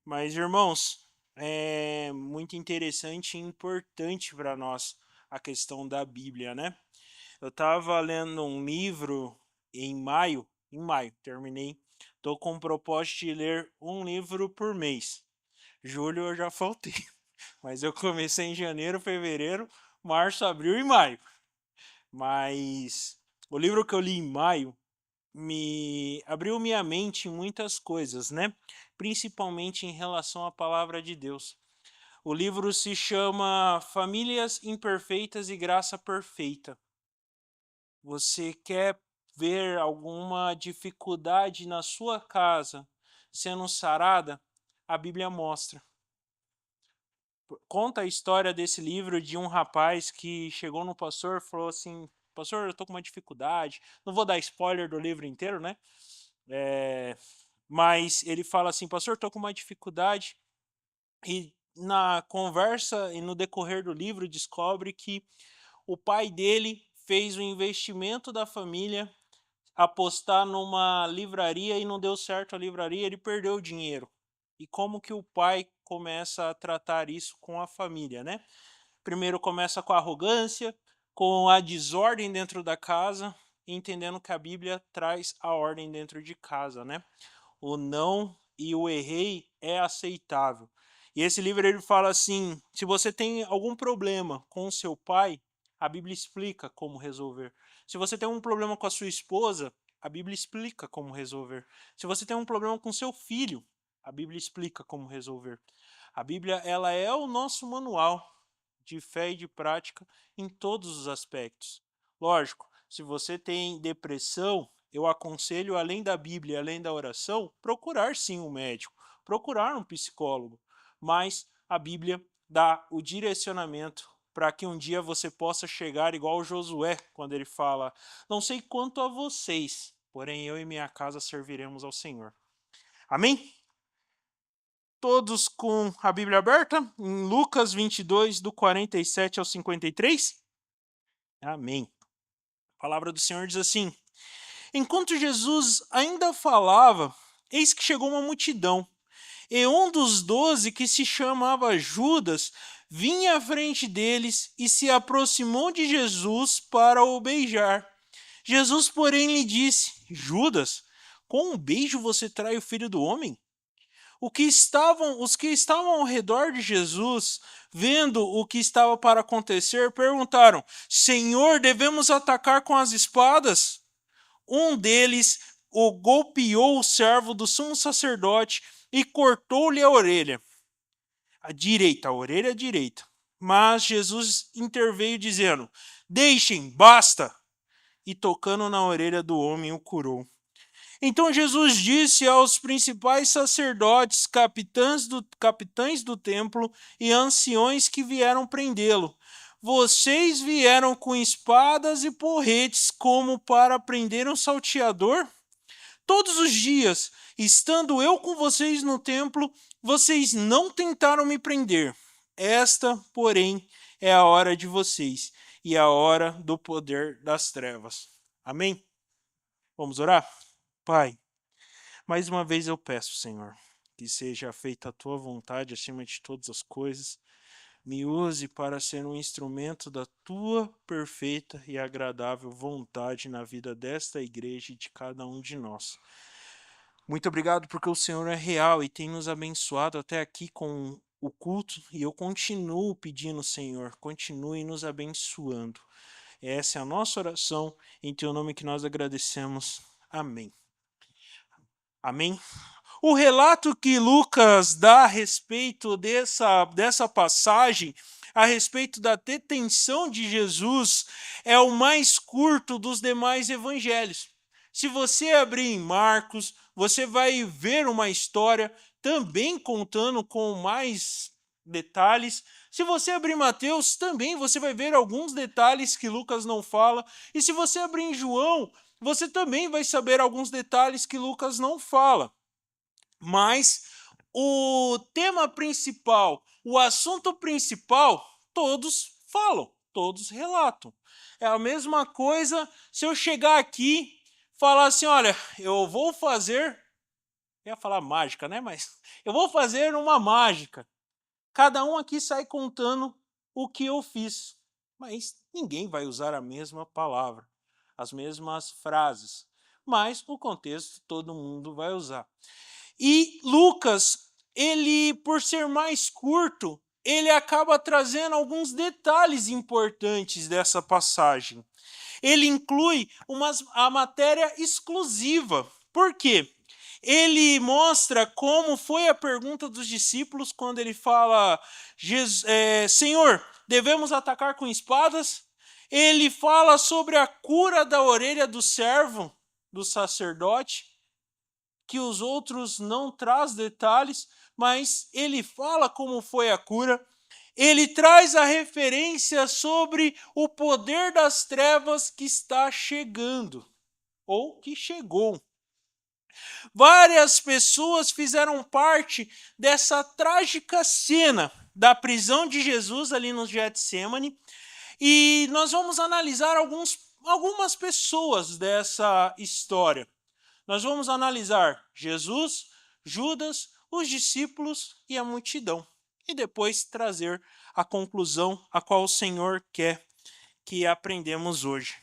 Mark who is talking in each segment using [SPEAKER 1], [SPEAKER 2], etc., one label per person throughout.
[SPEAKER 1] Mas, irmãos, é muito interessante e importante para nós a questão da Bíblia, né? Eu estava lendo um livro em maio, terminei. Estou com o propósito de ler um livro por mês. Julho eu já faltei, mas eu comecei em janeiro, fevereiro, março, abril e maio. Mas o livro que eu li em maio me abriu minha mente em muitas coisas, né? Principalmente em relação à palavra de Deus. O livro se chama Famílias Imperfeitas e Graça Perfeita. Você quer ver alguma dificuldade na sua casa sendo sarada? A Bíblia mostra. Conta a história desse livro de um rapaz que chegou no pastor e falou assim: Pastor, eu estou com uma dificuldade. Não vou dar spoiler do livro inteiro, né? Mas ele fala assim: Pastor, estou com uma dificuldade. E na conversa e no decorrer do livro descobre que o pai dele fez o investimento da família apostar numa livraria e não deu certo a livraria, ele perdeu o dinheiro. E como que o pai começa a tratar isso com a família, né? Primeiro começa com a arrogância, com a desordem dentro da casa, entendendo que a Bíblia traz a ordem dentro de casa, né? O não e o errei é aceitável. E esse livro ele fala assim: se você tem algum problema com o seu pai, a Bíblia explica como resolver. Se você tem um problema com a sua esposa, a Bíblia explica como resolver. Se você tem um problema com seu filho, a Bíblia explica como resolver. A Bíblia ela é o nosso manual de fé e de prática em todos os aspectos. Lógico, se você tem depressão, eu aconselho, além da Bíblia, além da oração, procurar sim um médico, procurar um psicólogo. Mas a Bíblia dá o direcionamento para que um dia você possa chegar igual Josué, quando ele fala: Não sei quanto a vocês, porém eu e minha casa serviremos ao Senhor. Amém? Todos com a Bíblia aberta? Em Lucas 22, do 47 ao 53? Amém. A palavra do Senhor diz assim: Enquanto Jesus ainda falava, eis que chegou uma multidão. E um dos 12, que se chamava Judas, vinha à frente deles e se aproximou de Jesus para o beijar. Jesus, porém, lhe disse: Judas, com um beijo você trai o filho do homem? Os que estavam ao redor de Jesus, vendo o que estava para acontecer, perguntaram: Senhor, devemos atacar com as espadas? Um deles o golpeou o servo do sumo sacerdote e cortou-lhe a orelha, a orelha direita. Mas Jesus interveio dizendo: Deixem, basta! E tocando na orelha do homem o curou. Então Jesus disse aos principais sacerdotes, capitães do templo e anciões que vieram prendê-lo: Vocês vieram com espadas e porretes como para prender um salteador? Todos os dias, estando eu com vocês no templo, vocês não tentaram me prender. Esta, porém, é a hora de vocês e a hora do poder das trevas. Amém? Vamos orar? Pai, mais uma vez eu peço, Senhor, que seja feita a tua vontade acima de todas as coisas. Me use para ser um instrumento da tua perfeita e agradável vontade na vida desta igreja e de cada um de nós. Muito obrigado porque o Senhor é real e tem nos abençoado até aqui com o culto, e eu continuo pedindo, Senhor, continue nos abençoando. Essa é a nossa oração, em teu nome que nós agradecemos. Amém. Amém. O relato que Lucas dá a respeito dessa passagem, a respeito da detenção de Jesus, é o mais curto dos demais evangelhos. Se você abrir em Marcos, você vai ver uma história também contando com mais detalhes. Se você abrir Mateus, também você vai ver alguns detalhes que Lucas não fala. E se você abrir em João, você também vai saber alguns detalhes que Lucas não fala. Mas o tema principal, o assunto principal, todos falam, todos relatam. É a mesma coisa se eu chegar aqui e falar assim: olha, eu vou fazer ia falar mágica, né? Mas eu vou fazer uma mágica. Cada um aqui sai contando o que eu fiz, mas ninguém vai usar a mesma palavra, as mesmas frases, mas o contexto todo mundo vai usar. E Lucas, ele, por ser mais curto, ele acaba trazendo alguns detalhes importantes dessa passagem. Ele inclui a matéria exclusiva. Por quê? Ele mostra como foi a pergunta dos discípulos quando ele fala: Senhor, devemos atacar com espadas? Ele fala sobre a cura da orelha do servo, do sacerdote, que os outros não traz detalhes, mas ele fala como foi a cura. Ele traz a referência sobre o poder das trevas que está chegando, ou que chegou. Várias pessoas fizeram parte dessa trágica cena da prisão de Jesus ali no Getsemane, e nós vamos analisar algumas pessoas dessa história. Nós vamos analisar Jesus, Judas, os discípulos e a multidão. E depois trazer a conclusão a qual o Senhor quer que aprendemos hoje.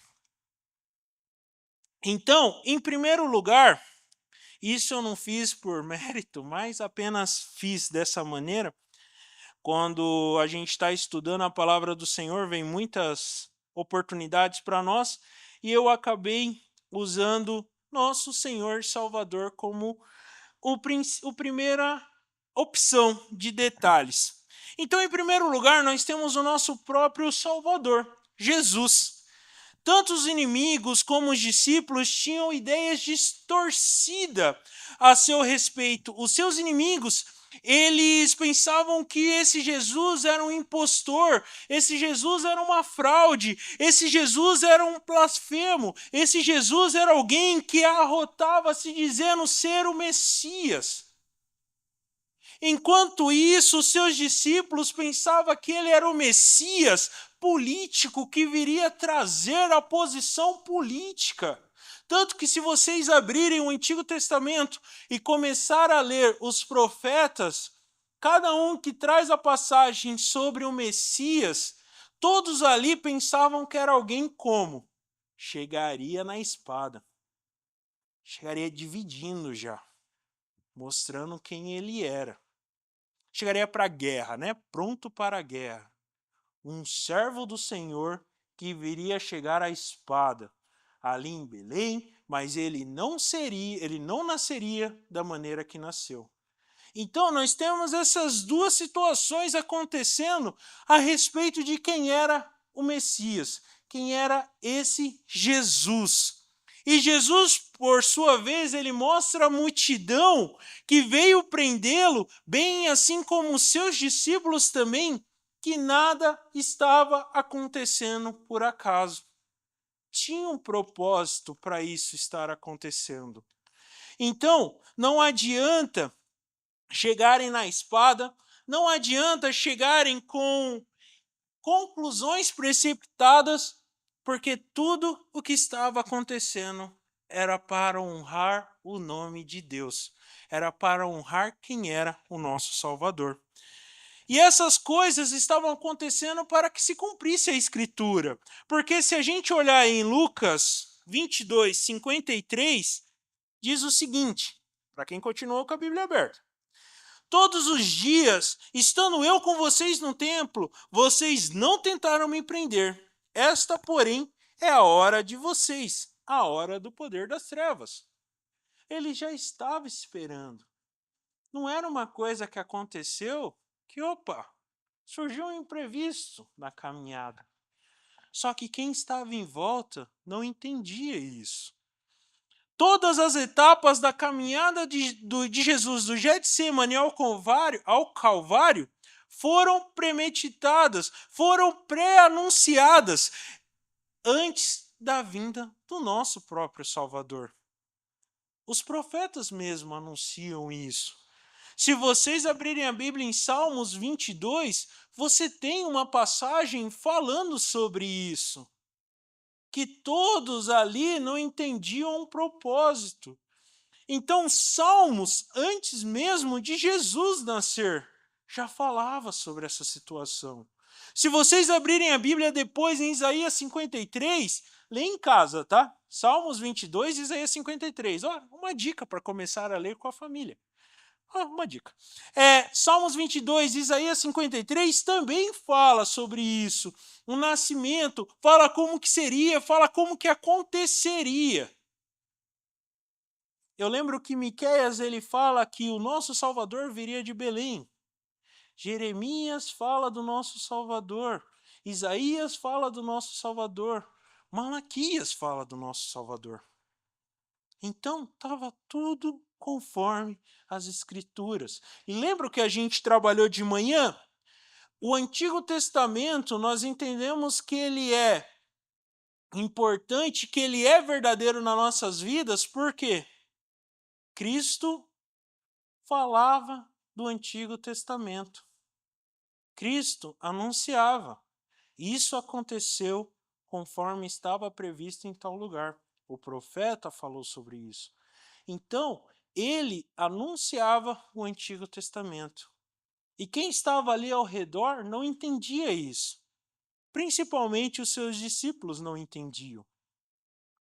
[SPEAKER 1] Então, em primeiro lugar, isso eu não fiz por mérito, mas apenas fiz dessa maneira. Quando a gente está estudando a palavra do Senhor, vem muitas oportunidades para nós, e eu acabei usando nosso Senhor Salvador como a primeira opção de detalhes. Então, em primeiro lugar, nós temos o nosso próprio Salvador, Jesus. Tanto os inimigos como os discípulos tinham ideias distorcidas a seu respeito. Os seus inimigos, eles pensavam que esse Jesus era um impostor, esse Jesus era uma fraude, esse Jesus era um blasfemo, esse Jesus era alguém que arrotava se dizendo ser o Messias. Enquanto isso, seus discípulos pensavam que ele era o Messias político que viria trazer a posição política. Tanto que se vocês abrirem o Antigo Testamento e começar a ler os profetas, cada um que traz a passagem sobre o Messias, todos ali pensavam que era alguém como? Chegaria na espada. Chegaria dividindo já, mostrando quem ele era. Chegaria para a guerra, né? Pronto para a guerra. Um servo do Senhor que viria chegar à espada ali em Belém, mas ele não nasceria da maneira que nasceu. Então nós temos essas duas situações acontecendo a respeito de quem era o Messias, quem era esse Jesus. E Jesus, por sua vez, ele mostra a multidão que veio prendê-lo, bem assim como os seus discípulos também, que nada estava acontecendo por acaso. Tinha um propósito para isso estar acontecendo. Então, não adianta chegarem na espada, não adianta chegarem com conclusões precipitadas, porque tudo o que estava acontecendo era para honrar o nome de Deus, era para honrar quem era o nosso Salvador. E essas coisas estavam acontecendo para que se cumprisse a Escritura, porque se a gente olhar em Lucas 22, 53, diz o seguinte, para quem continuou com a Bíblia aberta: todos os dias, estando eu com vocês no templo, vocês não tentaram me prender. Esta, porém, é a hora de vocês, a hora do poder das trevas. Ele já estava esperando. Não era uma coisa que aconteceu que, surgiu um imprevisto na caminhada. Só que quem estava em volta não entendia isso. Todas as etapas da caminhada de Jesus do Getsemane ao Calvário foram premeditadas, foram pré-anunciadas antes da vinda do nosso próprio Salvador. Os profetas mesmo anunciam isso. Se vocês abrirem a Bíblia em Salmos 22, você tem uma passagem falando sobre isso. Que todos ali não entendiam um propósito. Então, Salmos, antes mesmo de Jesus nascer, já falava sobre essa situação. Se vocês abrirem a Bíblia depois em Isaías 53, lê em casa, tá? Salmos 22 e Isaías 53. Ó, uma dica para começar a ler com a família. Uma dica. Salmos 22 e Isaías 53 também fala sobre isso. O nascimento, fala como que seria, fala como que aconteceria. Eu lembro que Miqueias ele fala que o nosso Salvador viria de Belém. Jeremias fala do nosso Salvador. Isaías fala do nosso Salvador. Malaquias fala do nosso Salvador. Então, estava tudo conforme as Escrituras. E lembra que a gente trabalhou de manhã? O Antigo Testamento, nós entendemos que ele é importante, que ele é verdadeiro nas nossas vidas, por quê? Cristo falava do Antigo Testamento. Cristo anunciava. Isso aconteceu conforme estava previsto em tal lugar. O profeta falou sobre isso. Então, ele anunciava o Antigo Testamento. E quem estava ali ao redor não entendia isso. Principalmente os seus discípulos não entendiam.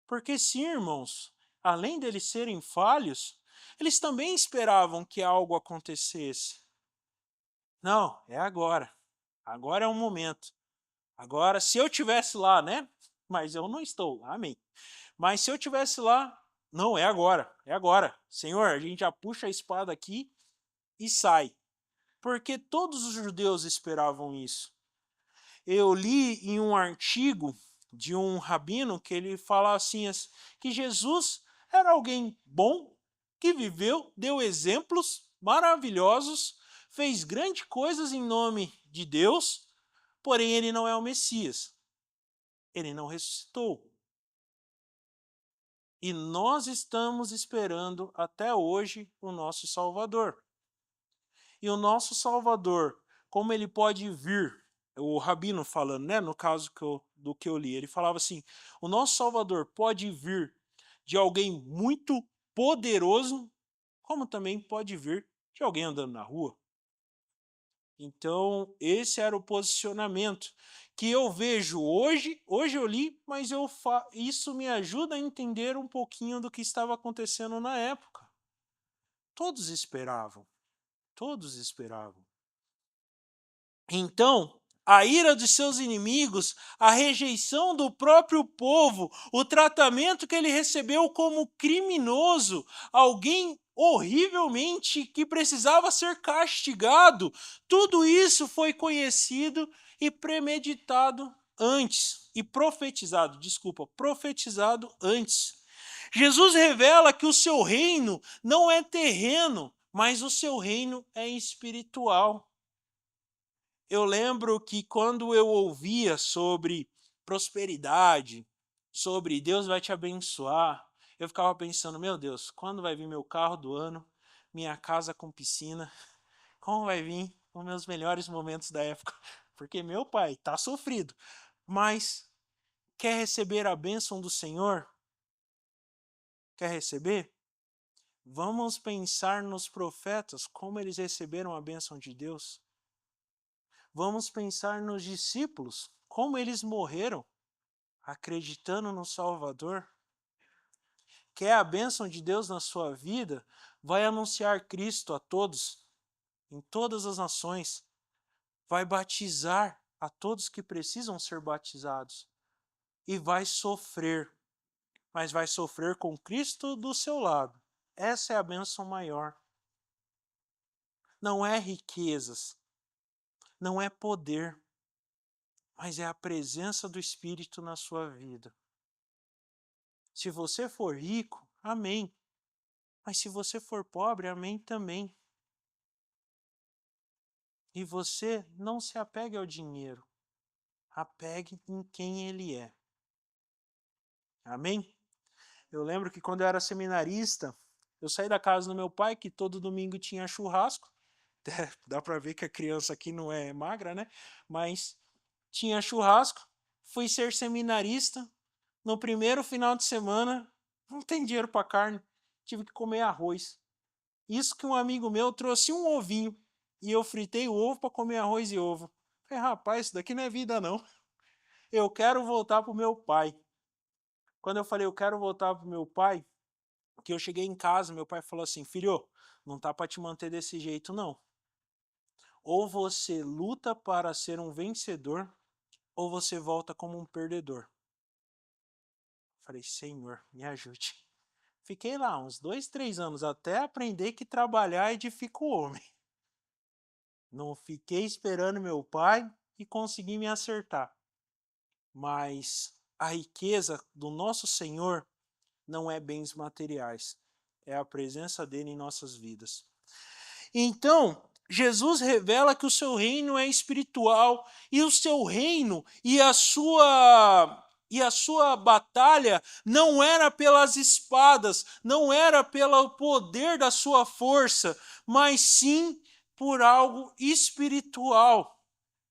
[SPEAKER 1] Porque sim, irmãos, além deles serem falhos, eles também esperavam que algo acontecesse. Não, é agora. Agora é o momento. Agora, se eu tivesse lá, né? Mas eu não estou, amém. Mas se eu tivesse lá, não, é agora, é agora. Senhor, a gente já puxa a espada aqui e sai. Porque todos os judeus esperavam isso. Eu li em um artigo de um rabino que ele fala assim, que Jesus era alguém bom, que viveu, deu exemplos maravilhosos, fez grandes coisas em nome de Deus, porém ele não é o Messias. Ele não ressuscitou. E nós estamos esperando até hoje o nosso Salvador. E o nosso Salvador, como ele pode vir, o rabino falando, né, no caso do que eu li, ele falava assim, o nosso Salvador pode vir de alguém muito poderoso, como também pode vir de alguém andando na rua. Então, esse era o posicionamento que eu vejo hoje. Hoje eu li, mas isso me ajuda a entender um pouquinho do que estava acontecendo na época. Todos esperavam. Todos esperavam. Então, a ira dos seus inimigos, a rejeição do próprio povo, o tratamento que ele recebeu como criminoso, alguém horrivelmente que precisava ser castigado, tudo isso foi conhecido e premeditado antes, e profetizado antes. Jesus revela que o seu reino não é terreno, mas o seu reino é espiritual. Eu lembro que quando eu ouvia sobre prosperidade, sobre Deus vai te abençoar, eu ficava pensando, meu Deus, quando vai vir meu carro do ano, minha casa com piscina, como vai vir os meus melhores momentos da época? Porque meu pai está sofrido, mas quer receber a bênção do Senhor? Quer receber? Vamos pensar nos profetas, como eles receberam a bênção de Deus. Vamos pensar nos discípulos, como eles morreram acreditando no Salvador. Quer a bênção de Deus na sua vida? Vai anunciar Cristo a todos, em todas as nações. Vai batizar a todos que precisam ser batizados. E vai sofrer, mas vai sofrer com Cristo do seu lado. Essa é a bênção maior. Não é riquezas, não é poder, mas é a presença do Espírito na sua vida. Se você for rico, amém. Mas se você for pobre, amém também. E você não se apegue ao dinheiro. Apegue em quem ele é. Amém? Eu lembro que quando eu era seminarista, eu saí da casa do meu pai, que todo domingo tinha churrasco. Dá para ver que a criança aqui não é magra, né? Mas tinha churrasco. Fui ser seminarista. No primeiro final de semana, não tem dinheiro para carne. tive que comer arroz. Isso que um amigo meu trouxe um ovinho, e eu fritei o ovo para comer arroz e ovo. Falei, rapaz, isso daqui não é vida não. Eu quero voltar para o meu pai. Quando eu falei, eu quero voltar para o meu pai, que eu cheguei em casa, meu pai falou assim, filho, não tá para te manter desse jeito não. Ou você luta para ser um vencedor, ou você volta como um perdedor. Falei, Senhor, me ajude. Fiquei lá uns 2, 3 anos até aprender que trabalhar edifica o homem. Não fiquei esperando meu pai e consegui me acertar. Mas a riqueza do nosso Senhor não é bens materiais, é a presença dele em nossas vidas. Então, Jesus revela que o seu reino é espiritual e o seu reino e a sua batalha não era pelas espadas, não era pelo poder da sua força, mas sim por algo espiritual.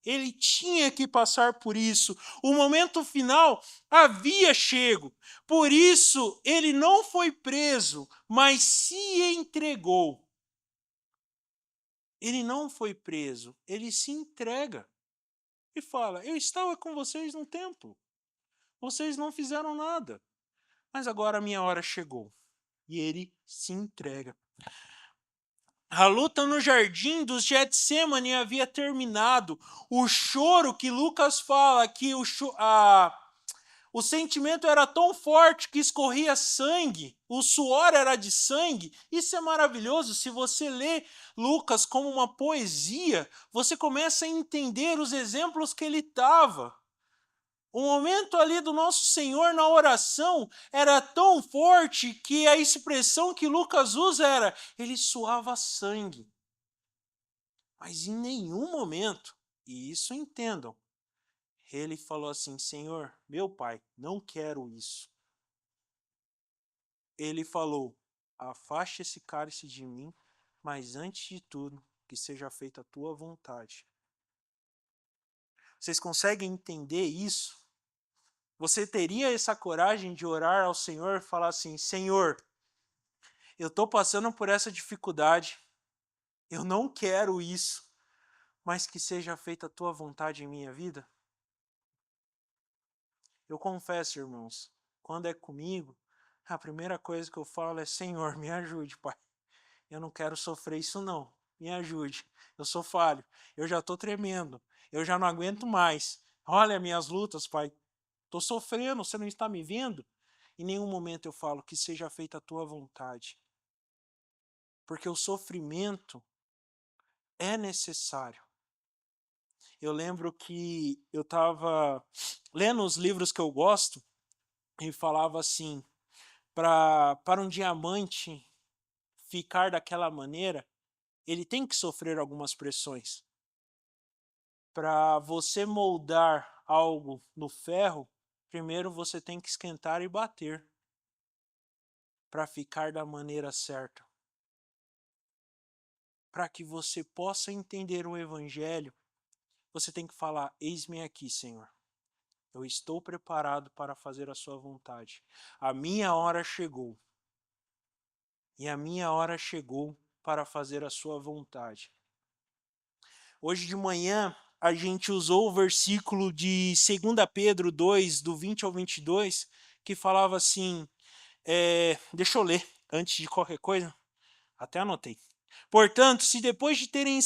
[SPEAKER 1] Ele tinha que passar por isso. O momento final havia chego. Por isso, ele não foi preso, mas se entregou. Ele não foi preso, ele se entrega e fala: eu estava com vocês no templo, vocês não fizeram nada, mas agora a minha hora chegou. E ele se entrega. A luta no jardim dos Getsemane havia terminado. O choro que Lucas fala, que o sentimento era tão forte que escorria sangue, o suor era de sangue. Isso é maravilhoso. Se você lê Lucas como uma poesia, você começa a entender os exemplos que ele estava. O momento ali do nosso Senhor na oração era tão forte que a expressão que Lucas usa era: ele suava sangue. Mas em nenhum momento, e isso entendam, ele falou assim: Senhor, meu Pai, não quero isso. Ele falou: afaste esse cálice de mim, mas antes de tudo, que seja feita a tua vontade. Vocês conseguem entender isso? Você teria essa coragem de orar ao Senhor e falar assim: Senhor, eu estou passando por essa dificuldade, eu não quero isso, mas que seja feita a tua vontade em minha vida? Eu confesso, irmãos, quando é comigo, a primeira coisa que eu falo é: Senhor, me ajude, Pai. Eu não quero sofrer isso não. Me ajude. Eu sou falho. Eu já estou tremendo. Eu já não aguento mais. Olha minhas lutas, Pai. Estou sofrendo, você não está me vendo? Em nenhum momento eu falo que seja feita a tua vontade. Porque o sofrimento é necessário. Eu lembro que eu estava lendo os livros que eu gosto e falava assim, para um diamante ficar daquela maneira, ele tem que sofrer algumas pressões. Para você moldar algo no ferro, primeiro você tem que esquentar e bater para ficar da maneira certa. Para que você possa entender o evangelho, você tem que falar: eis-me aqui, Senhor. Eu estou preparado para fazer a sua vontade. A minha hora chegou. E a minha hora chegou para fazer a sua vontade. Hoje de manhã, a gente usou o versículo de 2 Pedro 2, do 20 ao 22, que falava assim, deixa eu ler antes de qualquer coisa, até anotei. Portanto, se depois de terem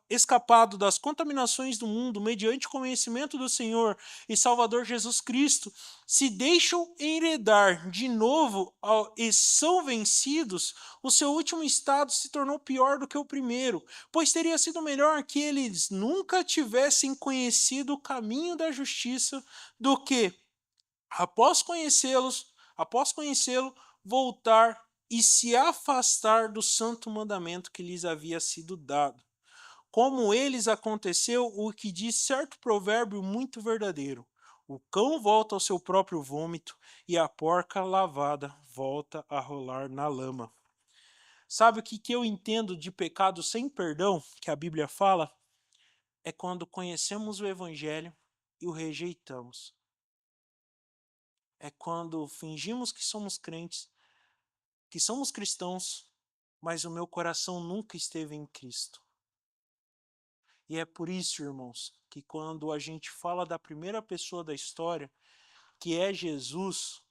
[SPEAKER 1] escapado das contaminações do mundo mediante o conhecimento do Senhor e Salvador Jesus Cristo, se deixam enredar de novo e são vencidos, o seu último estado se tornou pior do que o primeiro, pois teria sido melhor que eles nunca tivessem conhecido o caminho da justiça do que, após conhecê-lo, voltar e se afastar do santo mandamento que lhes havia sido dado. Como eles aconteceu o que diz certo provérbio muito verdadeiro: o cão volta ao seu próprio vômito e a porca lavada volta a rolar na lama. Sabe o que eu entendo de pecado sem perdão, que a Bíblia fala? É quando conhecemos o Evangelho e o rejeitamos. É quando fingimos que somos crentes, que somos cristãos, mas o meu coração nunca esteve em Cristo. E é por isso, irmãos, que quando a gente fala da primeira pessoa da história, que é Jesus,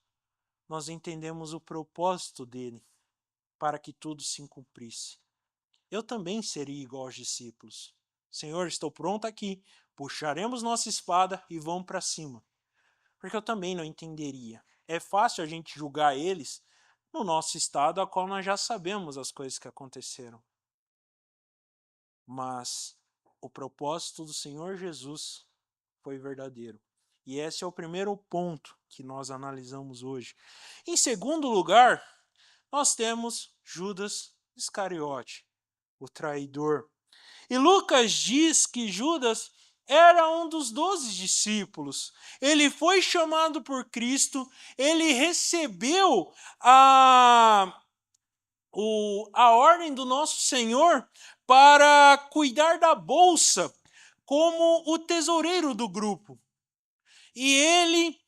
[SPEAKER 1] nós entendemos o propósito dele para que tudo se cumprisse. Eu também seria igual aos discípulos. Senhor, estou pronto aqui, puxaremos nossa espada e vamos para cima. Porque eu também não entenderia. É fácil a gente julgar eles no nosso estado, a qual nós já sabemos as coisas que aconteceram. Mas o propósito do Senhor Jesus foi verdadeiro. E esse é o primeiro ponto que nós analisamos hoje. Em segundo lugar, nós temos Judas Iscariote, o traidor. E Lucas diz que Judas era um dos 12 discípulos. Ele foi chamado por Cristo, ele recebeu a ordem do nosso Senhor para cuidar da bolsa como o tesoureiro do grupo. E ele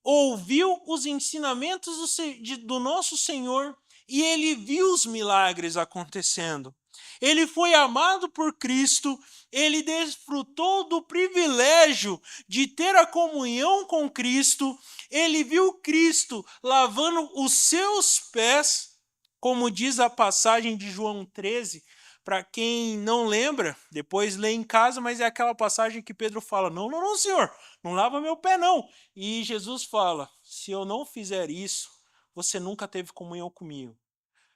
[SPEAKER 1] ouviu os ensinamentos do nosso Senhor e ele viu os milagres acontecendo. Ele foi amado por Cristo, ele desfrutou do privilégio de ter a comunhão com Cristo, ele viu Cristo lavando os seus pés, como diz a passagem de João 13, para quem não lembra, depois lê em casa, mas é aquela passagem que Pedro fala, não, Senhor, não lava meu pé não. E Jesus fala, se eu não fizer isso, você nunca teve comunhão comigo.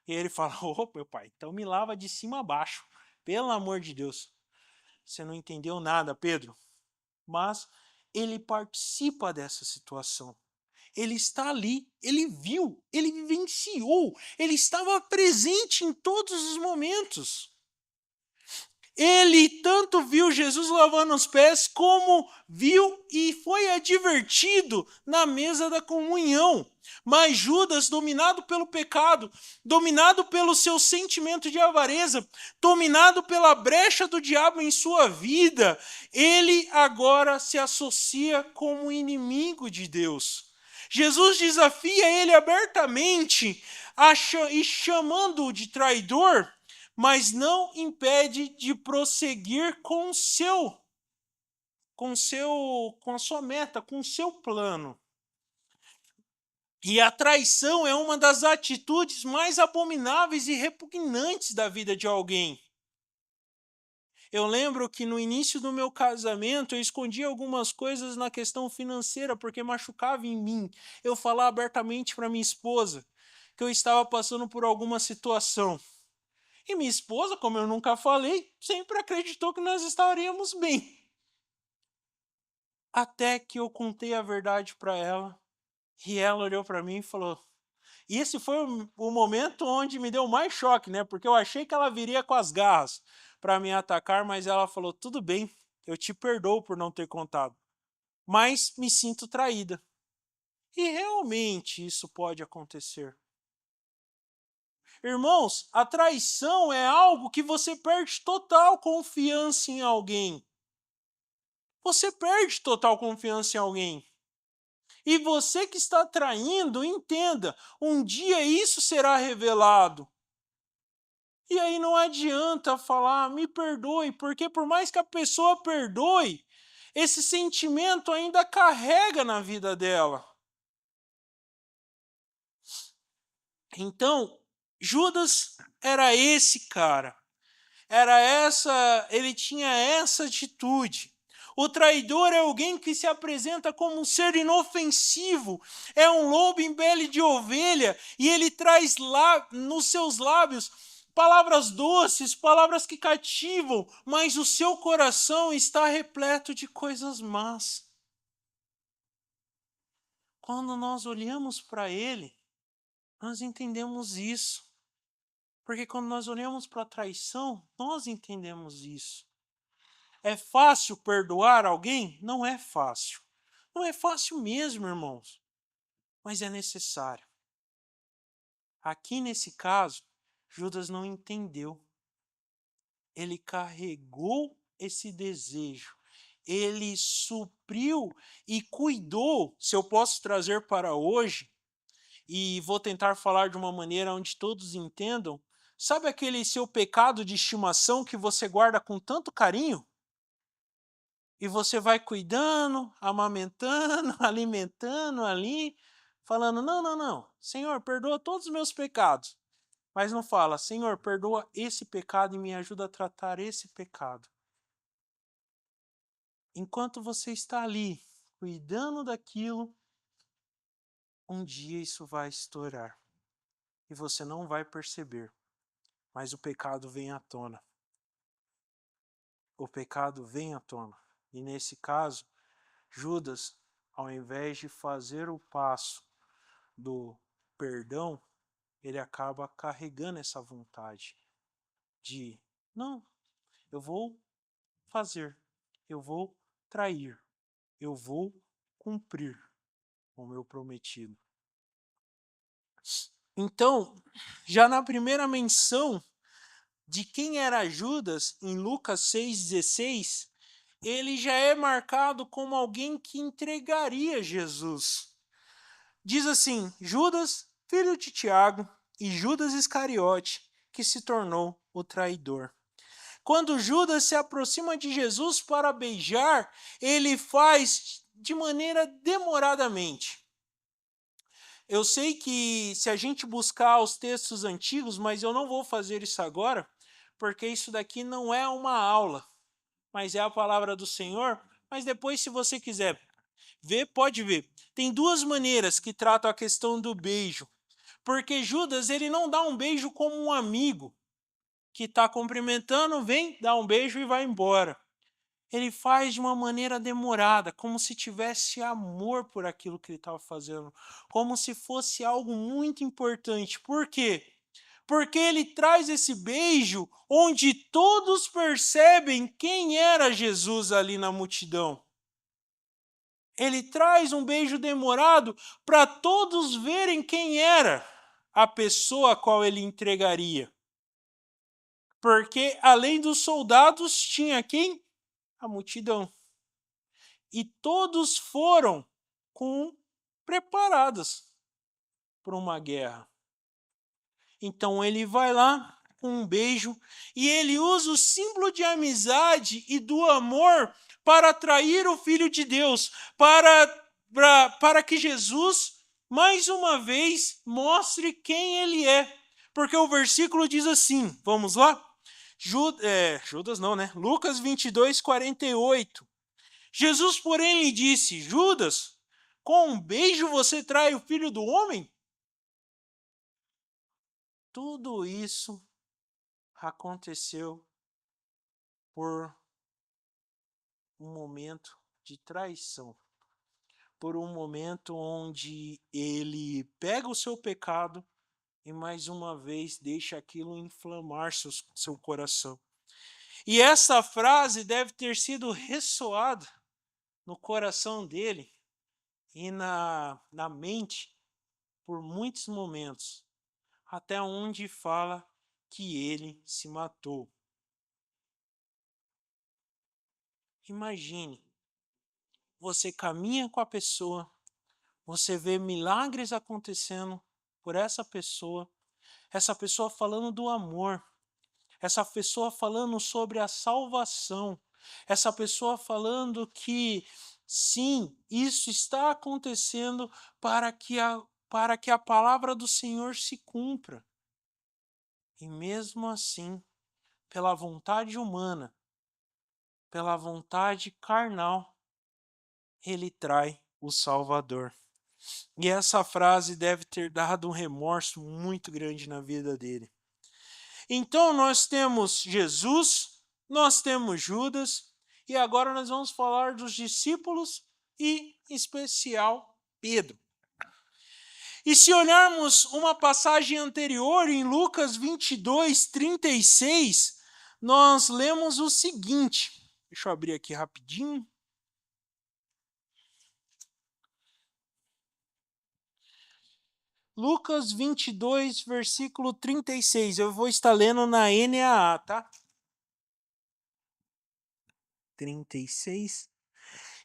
[SPEAKER 1] E ele fala, meu pai, então me lava de cima a baixo, pelo amor de Deus. Você não entendeu nada, Pedro. Mas ele participa dessa situação. Ele está ali, ele viu, ele vivenciou, ele estava presente em todos os momentos. Ele tanto viu Jesus lavando os pés, como viu e foi advertido na mesa da comunhão. Mas Judas, dominado pelo pecado, dominado pelo seu sentimento de avareza, dominado pela brecha do diabo em sua vida, ele agora se associa como inimigo de Deus. Jesus desafia ele abertamente e chamando-o de traidor, mas não impede de prosseguir com a sua meta, com o seu plano. E a traição é uma das atitudes mais abomináveis e repugnantes da vida de alguém. Eu lembro que no início do meu casamento eu escondia algumas coisas na questão financeira porque machucava em mim. Eu falava abertamente para minha esposa que eu estava passando por alguma situação. E minha esposa, como eu nunca falei, sempre acreditou que nós estaríamos bem. Até que eu contei a verdade para ela, e ela olhou para mim e falou... E esse foi o momento onde me deu mais choque, né? Porque eu achei que ela viria com as garras para me atacar, mas ela falou, tudo bem, eu te perdoo por não ter contado. Mas me sinto traída. E realmente isso pode acontecer. Irmãos, a traição é algo que você perde total confiança em alguém. Você perde total confiança em alguém. E você que está traindo, entenda, um dia isso será revelado. E aí não adianta falar, me perdoe, porque por mais que a pessoa perdoe, esse sentimento ainda carrega na vida dela. Então, Judas era esse cara. Ele tinha essa atitude. O traidor é alguém que se apresenta como um ser inofensivo, é um lobo em pele de ovelha, e ele traz lá nos seus lábios palavras doces, palavras que cativam, mas o seu coração está repleto de coisas más. Quando nós olhamos para ele, nós entendemos isso. Porque quando nós olhamos para a traição, nós entendemos isso. É fácil perdoar alguém? Não é fácil. Não é fácil mesmo, irmãos. Mas é necessário. Aqui nesse caso, Judas não entendeu. Ele carregou esse desejo. Ele supriu e cuidou, se eu posso trazer para hoje, e vou tentar falar de uma maneira onde todos entendam. Sabe aquele seu pecado de estimação que você guarda com tanto carinho? E você vai cuidando, amamentando, alimentando ali, falando: não, não, não, Senhor, perdoa todos os meus pecados. Mas não fala: Senhor, perdoa esse pecado e me ajuda a tratar esse pecado. Enquanto você está ali, cuidando daquilo, um dia isso vai estourar. E você não vai perceber. Mas o pecado vem à tona. O pecado vem à tona. E nesse caso, Judas, ao invés de fazer o passo do perdão, ele acaba carregando essa vontade de: não, eu vou fazer, eu vou trair, eu vou cumprir o meu prometido. Então, já na primeira menção de quem era Judas, em Lucas 6,16, ele já é marcado como alguém que entregaria Jesus. Diz assim: Judas, filho de Tiago, e Judas Iscariote, que se tornou o traidor. Quando Judas se aproxima de Jesus para beijar, ele faz de maneira demoradamente. Eu sei que se a gente buscar os textos antigos, mas eu não vou fazer isso agora, porque isso daqui não é uma aula, mas é a palavra do Senhor. Mas depois, se você quiser ver, pode ver. Tem duas maneiras que tratam a questão do beijo. Porque Judas, ele não dá um beijo como um amigo que está cumprimentando, vem, dá um beijo e vai embora. Ele faz de uma maneira demorada, como se tivesse amor por aquilo que ele estava fazendo, como se fosse algo muito importante. Por quê? Porque ele traz esse beijo onde todos percebem quem era Jesus ali na multidão. Ele traz um beijo demorado para todos verem quem era a pessoa a qual ele entregaria. Porque além dos soldados, tinha quem? A multidão. E todos foram preparados para uma guerra. Então ele vai lá com um beijo e ele usa o símbolo de amizade e do amor para atrair o Filho de Deus, para que Jesus, mais uma vez, mostre quem ele é. Porque o versículo diz assim, vamos lá? Judas não, né? Lucas 22, 48. Jesus, porém, lhe disse: Judas, com um beijo você trai o Filho do Homem? Tudo isso aconteceu por um momento de traição, por um momento onde ele pega o seu pecado e mais uma vez deixa aquilo inflamar seu coração. E essa frase deve ter sido ressoada no coração dele e na mente por muitos momentos, até onde fala que ele se matou. Imagine, você caminha com a pessoa, você vê milagres acontecendo por essa pessoa falando do amor, essa pessoa falando sobre a salvação, essa pessoa falando que sim, isso está acontecendo para que a palavra do Senhor se cumpra. E mesmo assim, pela vontade humana, pela vontade carnal, ele trai o Salvador. E essa frase deve ter dado um remorso muito grande na vida dele. Então nós temos Jesus, nós temos Judas, e agora nós vamos falar dos discípulos e, em especial, Pedro. E se olharmos uma passagem anterior, em Lucas 22, 36, nós lemos o seguinte. Deixa eu abrir aqui rapidinho. Lucas 22, versículo 36. Eu vou estar lendo na NAA, tá? 36.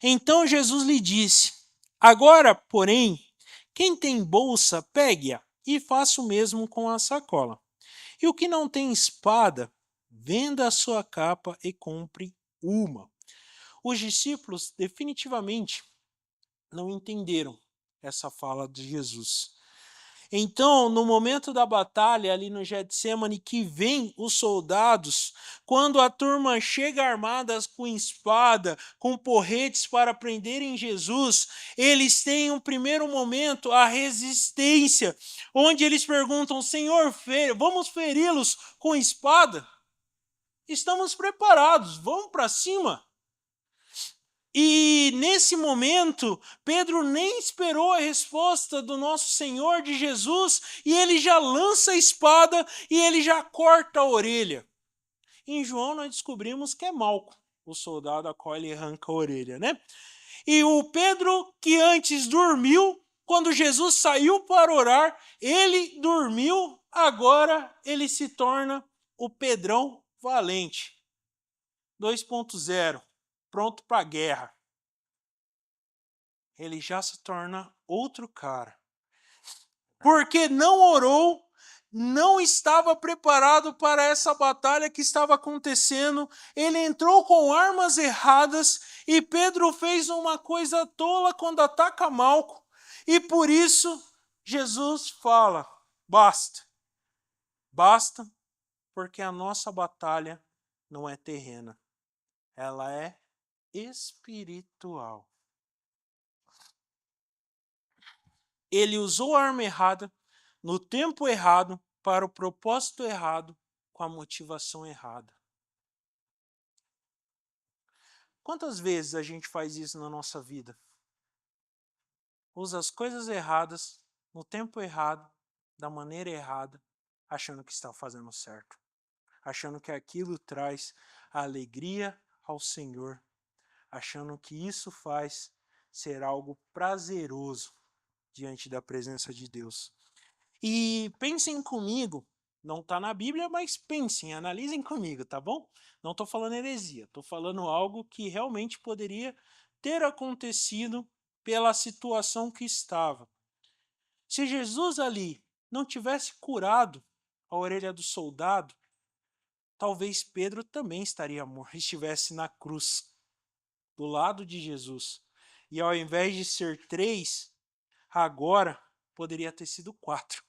[SPEAKER 1] Então Jesus lhe disse: Agora, porém, Quem tem bolsa, pegue-a e faça o mesmo com a sacola. E o que não tem espada, venda a sua capa e compre uma. Os discípulos definitivamente não entenderam essa fala de Jesus. Então, no momento da batalha ali no Getsemane, que vem os soldados, quando a turma chega armada com espada, com porretes para prenderem Jesus, eles têm um primeiro momento a resistência, onde eles perguntam: Senhor, vamos feri-los com espada? Estamos preparados, vamos para cima. E nesse momento, Pedro nem esperou a resposta do nosso Senhor, de Jesus, e ele já lança a espada e ele já corta a orelha. Em João nós descobrimos que é Malco, o soldado a qual ele arranca a orelha, né? E o Pedro, que antes dormiu, quando Jesus saiu para orar, ele dormiu, agora ele se torna o Pedrão valente. 2.0. Pronto para a guerra. Ele já se torna outro cara. Porque não orou, não estava preparado para essa batalha que estava acontecendo. Ele entrou com armas erradas e Pedro fez uma coisa tola quando ataca Malco. E por isso Jesus fala: basta. Basta, porque a nossa batalha não é terrena. Ela é espiritual. Ele usou a arma errada, no tempo errado, para o propósito errado, com a motivação errada. Quantas vezes a gente faz isso na nossa vida? Usa as coisas erradas, no tempo errado, da maneira errada, achando que está fazendo certo. Achando que aquilo traz a alegria ao Senhor. Achando que isso faz ser algo prazeroso diante da presença de Deus. E pensem comigo, não está na Bíblia, mas pensem, analisem comigo, tá bom? Não estou falando heresia, estou falando algo que realmente poderia ter acontecido pela situação que estava. Se Jesus ali não tivesse curado a orelha do soldado, talvez Pedro também estaria morto, estivesse na cruz, do lado de Jesus. E ao invés de ser 3, agora poderia ter sido 4.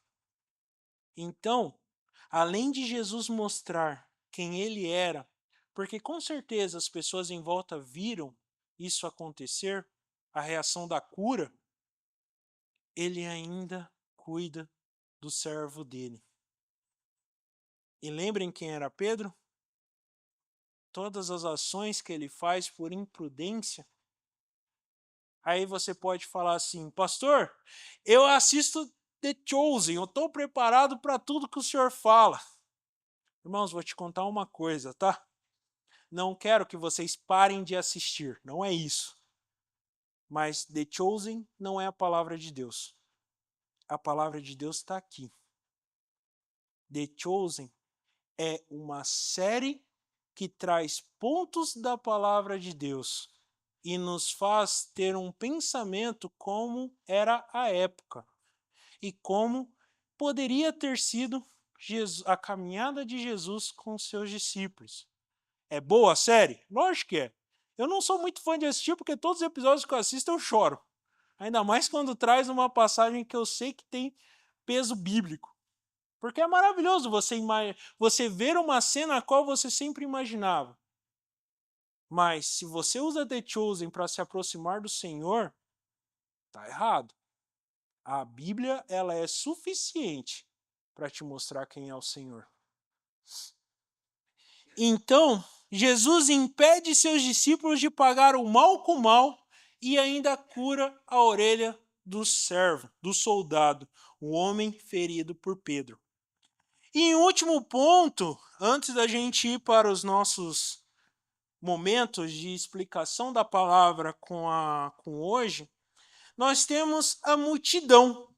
[SPEAKER 1] Então, além de Jesus mostrar quem ele era, porque com certeza as pessoas em volta viram isso acontecer, a reação da cura, ele ainda cuida do servo dele. E lembrem quem era Pedro? Todas as ações que ele faz por imprudência. Aí você pode falar assim: pastor, eu assisto The Chosen, eu estou preparado para tudo que o senhor fala. Irmãos, vou te contar uma coisa, tá? Não quero que vocês parem de assistir, não é isso. Mas The Chosen não é a palavra de Deus. A palavra de Deus está aqui. The Chosen é uma série que traz pontos da palavra de Deus e nos faz ter um pensamento como era a época e como poderia ter sido a caminhada de Jesus com seus discípulos. É boa a série? Lógico que é. Eu não sou muito fã de assistir porque todos os episódios que eu assisto eu choro. Ainda mais quando traz uma passagem que eu sei que tem peso bíblico. Porque é maravilhoso você ver uma cena a qual você sempre imaginava. Mas se você usa The Chosen para se aproximar do Senhor, está errado. A Bíblia ela é suficiente para te mostrar quem é o Senhor. Então, Jesus impede seus discípulos de pagar o mal com o mal e ainda cura a orelha do servo, do soldado, o homem ferido por Pedro. E em último ponto, antes da gente ir para os nossos momentos de explicação da palavra com hoje, nós temos a multidão.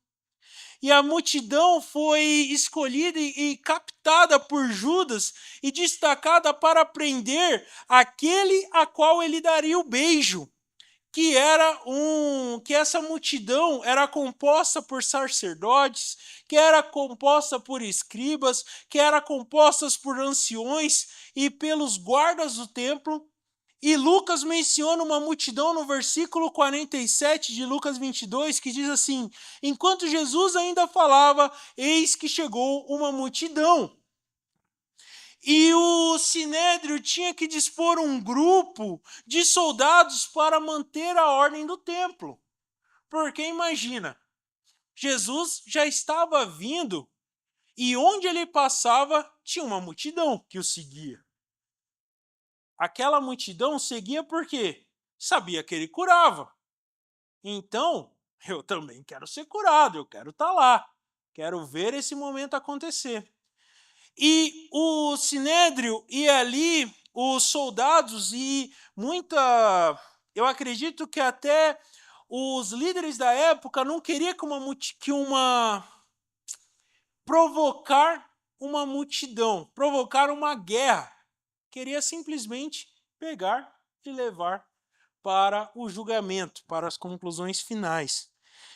[SPEAKER 1] E a multidão foi escolhida e captada por Judas e destacada para prender aquele a qual ele daria o beijo. que essa multidão era composta por sacerdotes, que era composta por escribas, que era composta por anciões e pelos guardas do templo. E Lucas menciona uma multidão no versículo 47 de Lucas 22, que diz assim: enquanto Jesus ainda falava, eis que chegou uma multidão. E o sinédrio tinha que dispor um grupo de soldados para manter a ordem do templo. Porque imagina, Jesus já estava vindo e onde ele passava tinha uma multidão que o seguia. Aquela multidão seguia porque sabia que ele curava. Então, eu também quero ser curado, eu quero estar lá, quero ver esse momento acontecer. E o sinédrio e ali os soldados e eu acredito que até os líderes da época não queriam provocar uma multidão, provocar uma guerra. Queria simplesmente pegar e levar para o julgamento, para as conclusões finais.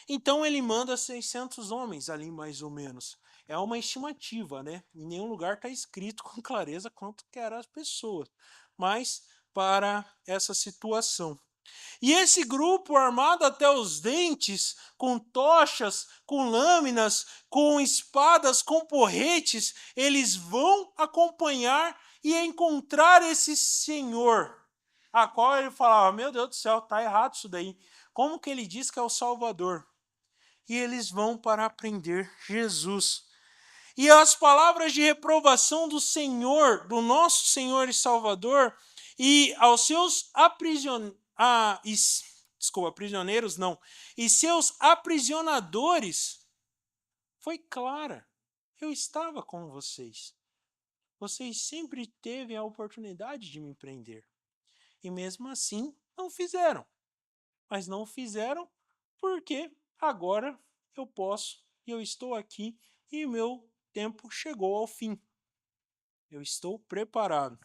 [SPEAKER 1] Então ele manda 600 homens ali, mais ou menos. É uma estimativa, né? Em nenhum lugar está escrito com clareza quanto que eram as pessoas, mas para essa situação. E esse grupo armado até os dentes, com tochas, com lâminas, com espadas, com porretes, eles vão acompanhar e encontrar esse Senhor, a qual ele falava, meu Deus do céu, está errado isso daí. Como que ele diz que é o Salvador? E eles vão para prender Jesus. E as palavras de reprovação do Senhor, do nosso Senhor e Salvador, e aos seus prisioneiros, não, e seus aprisionadores, foi clara. Eu estava com vocês. Vocês sempre teve a oportunidade de me prender. E mesmo assim, não fizeram. Mas não fizeram porque agora eu posso, e eu estou aqui, e meu tempo chegou ao fim. Eu estou preparado.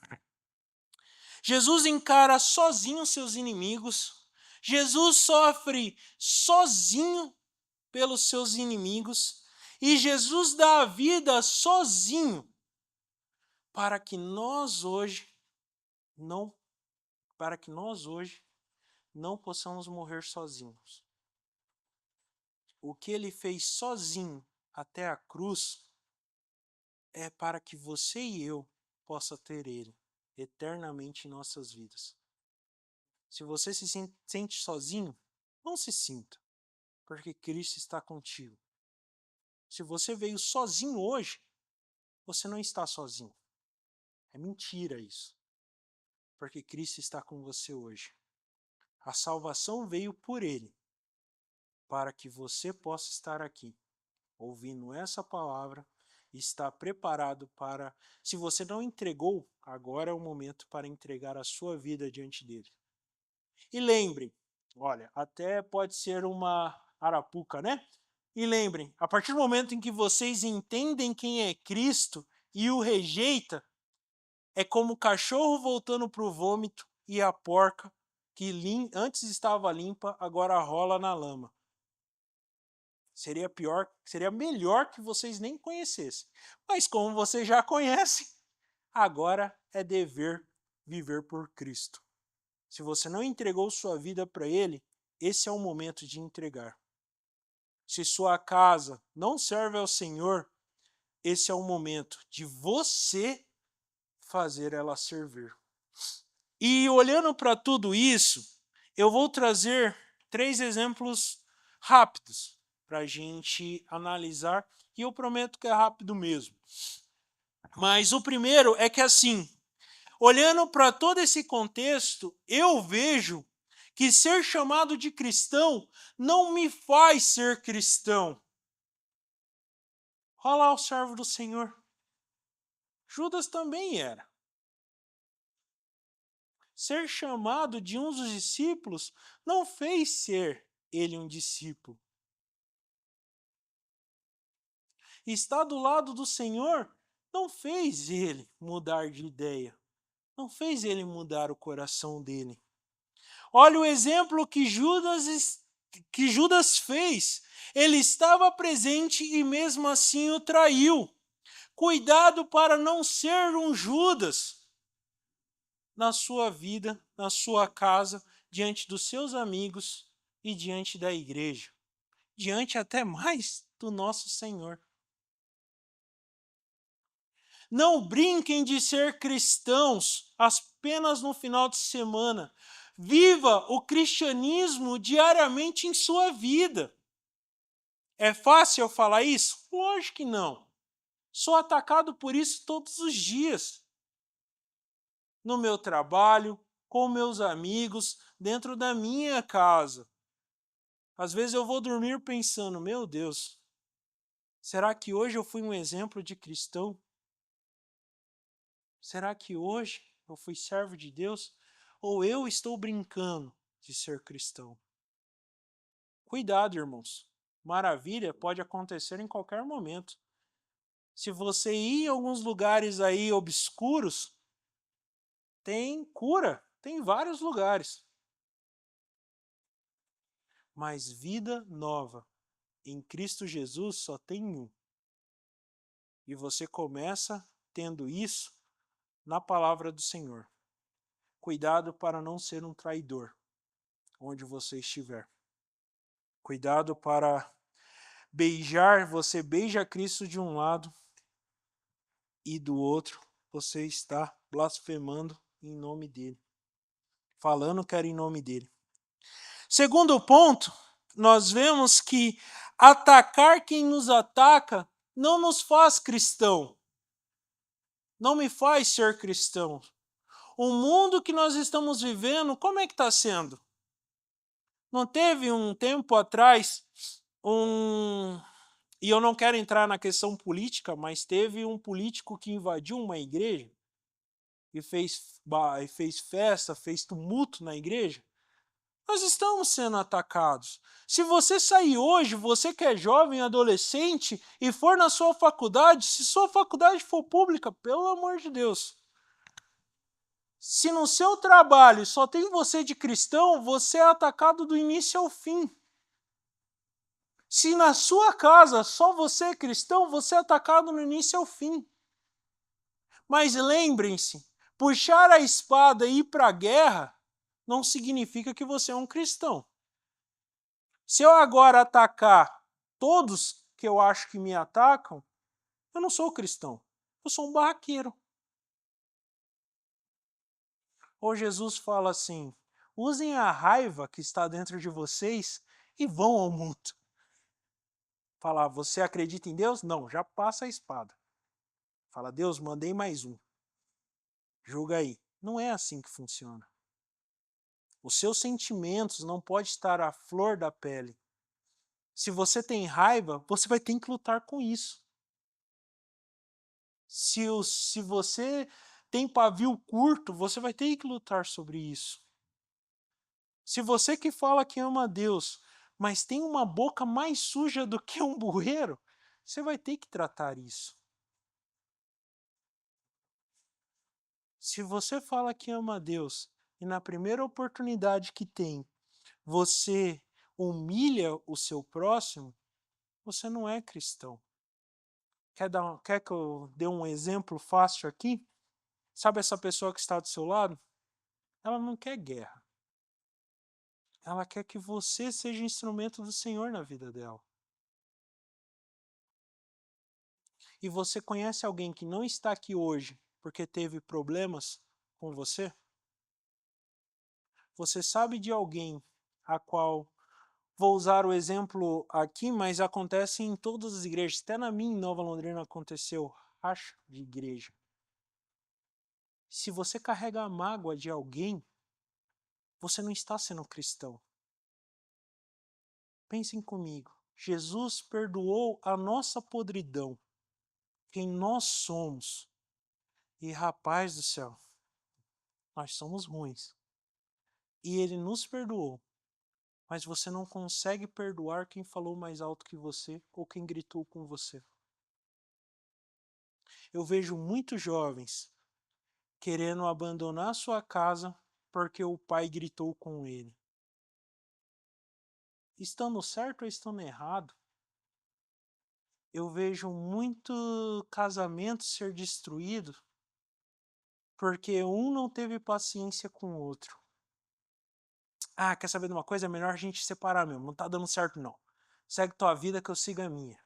[SPEAKER 1] Jesus encara sozinho seus inimigos. Jesus sofre sozinho pelos seus inimigos. E Jesus dá a vida sozinho para que nós hoje não possamos morrer sozinhos. O que ele fez sozinho até a cruz é para que você e eu possa ter ele eternamente em nossas vidas. Se você se sente sozinho, não se sinta, porque Cristo está contigo. Se você veio sozinho hoje, você não está sozinho. É mentira isso, porque Cristo está com você hoje. A salvação veio por Ele, para que você possa estar aqui, ouvindo essa palavra, e estar preparado para, se você não entregou, agora é o momento para entregar a sua vida diante dele. E lembrem, olha, até pode ser uma arapuca, né? E lembrem, a partir do momento em que vocês entendem quem é Cristo e o rejeita, é como o cachorro voltando para o vômito e a porca que antes estava limpa, agora rola na lama. Seria melhor que vocês nem conhecessem. Mas como vocês já conhecem, agora é dever viver por Cristo. Se você não entregou sua vida para Ele, esse é o momento de entregar. Se sua casa não serve ao Senhor, esse é o momento de você fazer ela servir. E olhando para tudo isso, eu vou trazer 3 exemplos rápidos para a gente analisar, e eu prometo que é rápido mesmo. Mas o primeiro é que assim, olhando para todo esse contexto, eu vejo que ser chamado de cristão não me faz ser cristão. Olha lá o servo do Senhor. Judas também era. Ser chamado de um dos discípulos não fez ser ele um discípulo. Estar do lado do Senhor não fez ele mudar de ideia. Não fez ele mudar o coração dele. Olha o exemplo que Judas fez. Ele estava presente e mesmo assim o traiu. Cuidado para não ser um Judas na sua vida, na sua casa, diante dos seus amigos e diante da igreja, diante até mais do nosso Senhor. Não brinquem de ser cristãos apenas no final de semana. Viva o cristianismo diariamente em sua vida. É fácil eu falar isso? Lógico que não. Sou atacado por isso todos os dias. No meu trabalho, com meus amigos, dentro da minha casa. Às vezes eu vou dormir pensando, meu Deus, será que hoje eu fui um exemplo de cristão? Será que hoje eu fui servo de Deus? Ou eu estou brincando de ser cristão? Cuidado, irmãos. Maravilha pode acontecer em qualquer momento. Se você ir em alguns lugares aí obscuros, tem cura, tem vários lugares. Mas vida nova em Cristo Jesus só tem um. E você começa tendo isso na palavra do Senhor. Cuidado para não ser um traidor onde você estiver. Cuidado para você beija Cristo de um lado e do outro você está blasfemando em nome dele. Falando que era em nome dele. Segundo ponto, nós vemos que atacar quem nos ataca não nos faz cristão. Não me faz ser cristão. O mundo que nós estamos vivendo, como é que está sendo? Não teve um tempo atrás e eu não quero entrar na questão política, mas teve um político que invadiu uma igreja e fez festa, fez tumulto na igreja. Nós estamos sendo atacados. Se você sair hoje, você que é jovem, adolescente, e for na sua faculdade, se sua faculdade for pública, pelo amor de Deus, se no seu trabalho só tem você de cristão, você é atacado do início ao fim. Se na sua casa só você é cristão, você é atacado no início ao fim. Mas lembrem-se, puxar a espada e ir para a guerra não significa que você é um cristão. Se eu agora atacar todos que eu acho que me atacam, eu não sou cristão, eu sou um barraqueiro. Ou Jesus fala assim, usem a raiva que está dentro de vocês e vão ao mundo. Fala, você acredita em Deus? Não, já passa a espada. Fala, Deus, mandei mais um. Julga aí. Não é assim que funciona. Os seus sentimentos não podem estar à flor da pele. Se você tem raiva, você vai ter que lutar com isso. Se você tem pavio curto, você vai ter que lutar sobre isso. Se você que fala que ama a Deus, mas tem uma boca mais suja do que um bueiro, você vai ter que tratar isso. Se você fala que ama a Deus e na primeira oportunidade que tem, você humilha o seu próximo, você não é cristão. Quer que eu dê um exemplo fácil aqui? Sabe essa pessoa que está do seu lado? Ela não quer guerra. Ela quer que você seja instrumento do Senhor na vida dela. E você conhece alguém que não está aqui hoje porque teve problemas com você? Você sabe de alguém a qual, vou usar o exemplo aqui, mas acontece em todas as igrejas, até na minha em Nova Londrina aconteceu, racha de igreja. Se você carrega a mágoa de alguém, você não está sendo cristão. Pensem comigo, Jesus perdoou a nossa podridão, quem nós somos. E rapaz do céu, nós somos ruins. E ele nos perdoou. Mas você não consegue perdoar quem falou mais alto que você ou quem gritou com você. Eu vejo muitos jovens querendo abandonar sua casa porque o pai gritou com ele. Estando certo ou estando errado, eu vejo muito casamento ser destruído porque um não teve paciência com o outro. Ah, quer saber de uma coisa? É melhor a gente separar mesmo, não tá dando certo não. Segue tua vida que eu sigo a minha.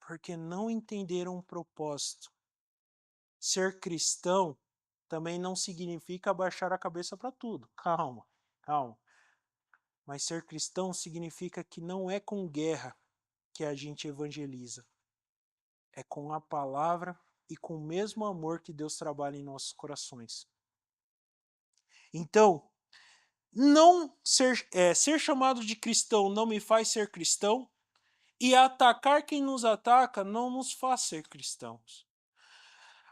[SPEAKER 1] Porque não entenderam o propósito. Ser cristão também não significa abaixar a cabeça para tudo. Calma, calma. Mas ser cristão significa que não é com guerra que a gente evangeliza. É com a palavra e com o mesmo amor que Deus trabalha em nossos corações. Então, não ser chamado de cristão não me faz ser cristão, e atacar quem nos ataca não nos faz ser cristãos.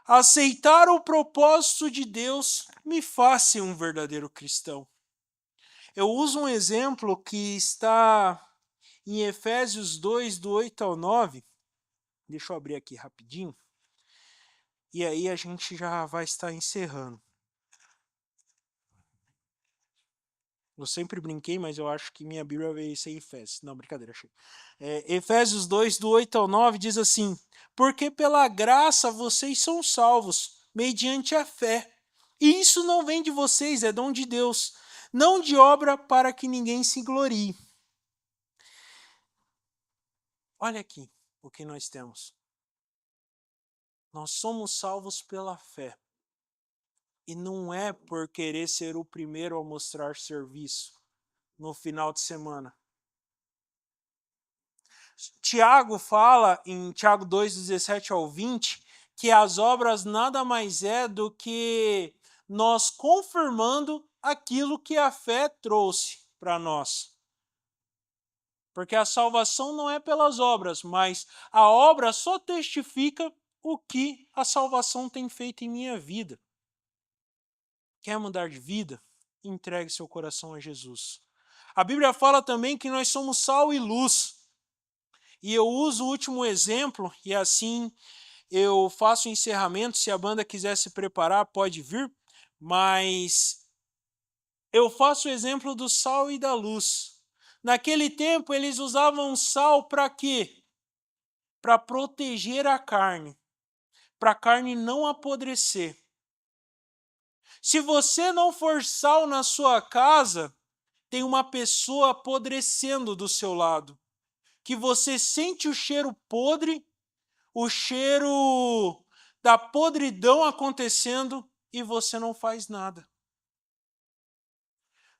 [SPEAKER 1] Aceitar o propósito de Deus me faz ser um verdadeiro cristão. Eu uso um exemplo que está em Efésios 2, do 8 ao 9. Deixa eu abrir aqui rapidinho. E aí a gente já vai estar encerrando. Eu sempre brinquei, mas eu acho que minha Bíblia veio ser Efésios. Não, brincadeira, achei. Efésios 2, do 8 ao 9, diz assim: Porque pela graça vocês são salvos, mediante a fé. E isso não vem de vocês, é dom de Deus. Não de obra para que ninguém se glorie. Olha aqui o que nós temos. Nós somos salvos pela fé. E não é por querer ser o primeiro a mostrar serviço no final de semana. Tiago fala em Tiago 2, 17 ao 20, que as obras nada mais é do que nós confirmando aquilo que a fé trouxe para nós. Porque a salvação não é pelas obras, mas a obra só testifica o que a salvação tem feito em minha vida. Quer mudar de vida? Entregue seu coração a Jesus. A Bíblia fala também que nós somos sal e luz. E eu uso o último exemplo, e assim eu faço o encerramento. Se a banda quiser se preparar, pode vir. Mas eu faço o exemplo do sal e da luz. Naquele tempo, eles usavam sal para quê? Para proteger a carne, para a carne não apodrecer. Se você não for sal na sua casa, tem uma pessoa apodrecendo do seu lado, que você sente o cheiro podre, o cheiro da podridão acontecendo e você não faz nada.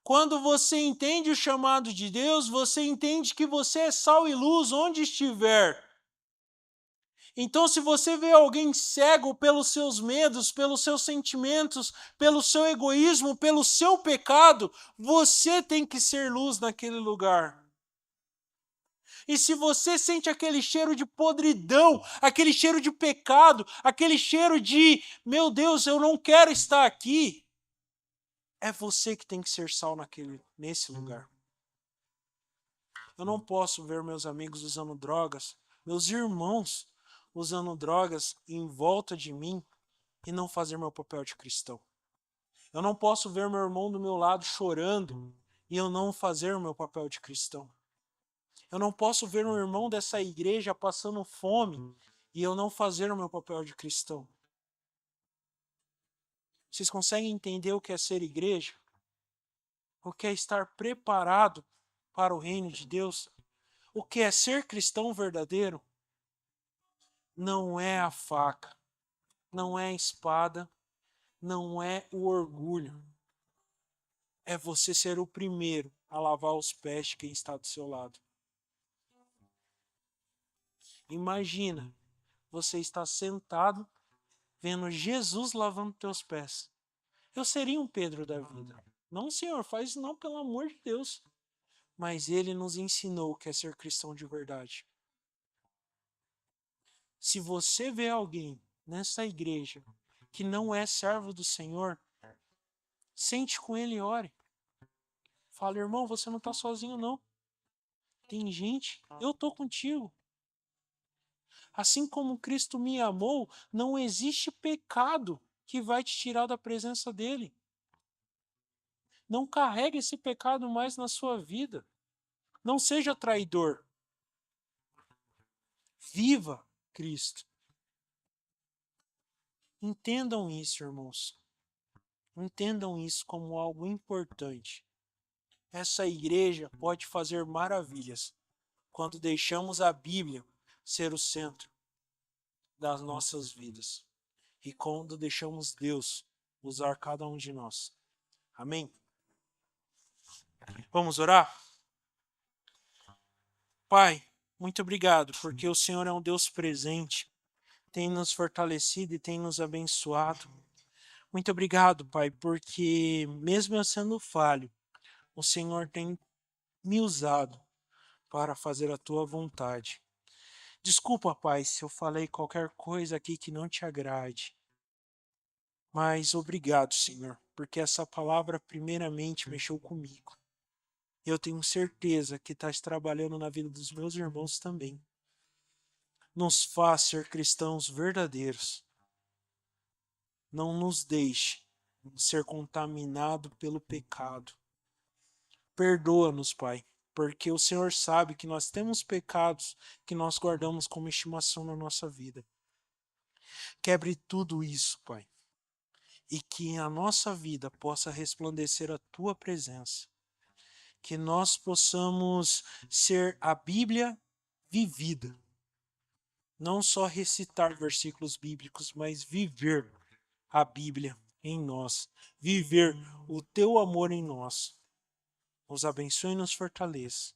[SPEAKER 1] Quando você entende o chamado de Deus, você entende que você é sal e luz onde estiver. Então, se você vê alguém cego pelos seus medos, pelos seus sentimentos, pelo seu egoísmo, pelo seu pecado, você tem que ser luz naquele lugar. E se você sente aquele cheiro de podridão, aquele cheiro de pecado, aquele cheiro de, meu Deus, eu não quero estar aqui, é você que tem que ser sal nesse lugar. Eu não posso ver meus amigos usando drogas, meus irmãos usando drogas em volta de mim e não fazer meu papel de cristão. Eu não posso ver meu irmão do meu lado chorando e eu não fazer o meu papel de cristão. Eu não posso ver um irmão dessa igreja passando fome e eu não fazer o meu papel de cristão. Vocês conseguem entender o que é ser igreja? O que é estar preparado para o reino de Deus? O que é ser cristão verdadeiro? Não é a faca, não é a espada, não é o orgulho. É você ser o primeiro a lavar os pés de quem está do seu lado. Imagina, você está sentado vendo Jesus lavando teus pés. Eu seria um Pedro da vida. Não, Senhor, faz isso não, pelo amor de Deus. Mas ele nos ensinou o que é ser cristão de verdade. Se você vê alguém nessa igreja que não é servo do Senhor, sente com ele e ore. Fala, irmão, você não está sozinho não. Tem gente, eu estou contigo. Assim como Cristo me amou, não existe pecado que vai te tirar da presença dele. Não carregue esse pecado mais na sua vida. Não seja traidor. Viva Cristo. Entendam isso, irmãos. Entendam isso como algo importante. Essa igreja pode fazer maravilhas quando deixamos a Bíblia ser o centro das nossas vidas e quando deixamos Deus usar cada um de nós. Amém? Vamos orar? Pai, muito obrigado, porque o Senhor é um Deus presente, tem nos fortalecido e tem nos abençoado. Muito obrigado, Pai, porque mesmo eu sendo falho, o Senhor tem me usado para fazer a tua vontade. Desculpa, Pai, se eu falei qualquer coisa aqui que não te agrade. Mas obrigado, Senhor, porque essa palavra primeiramente mexeu comigo. Eu tenho certeza que estás trabalhando na vida dos meus irmãos também. Nos faz ser cristãos verdadeiros. Não nos deixe ser contaminado pelo pecado. Perdoa-nos, Pai, porque o Senhor sabe que nós temos pecados que nós guardamos como estimação na nossa vida. Quebre tudo isso, Pai, e que a nossa vida possa resplandecer a Tua presença. Que nós possamos ser a Bíblia vivida. Não só recitar versículos bíblicos, mas viver a Bíblia em nós. Viver o Teu amor em nós. Nos abençoe e nos fortaleça.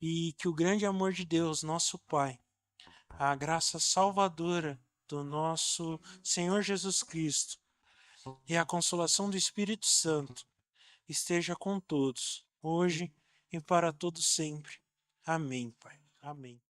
[SPEAKER 1] E que o grande amor de Deus, nosso Pai, a graça salvadora do nosso Senhor Jesus Cristo e a consolação do Espírito Santo esteja com todos, hoje e para todos sempre. Amém, Pai. Amém.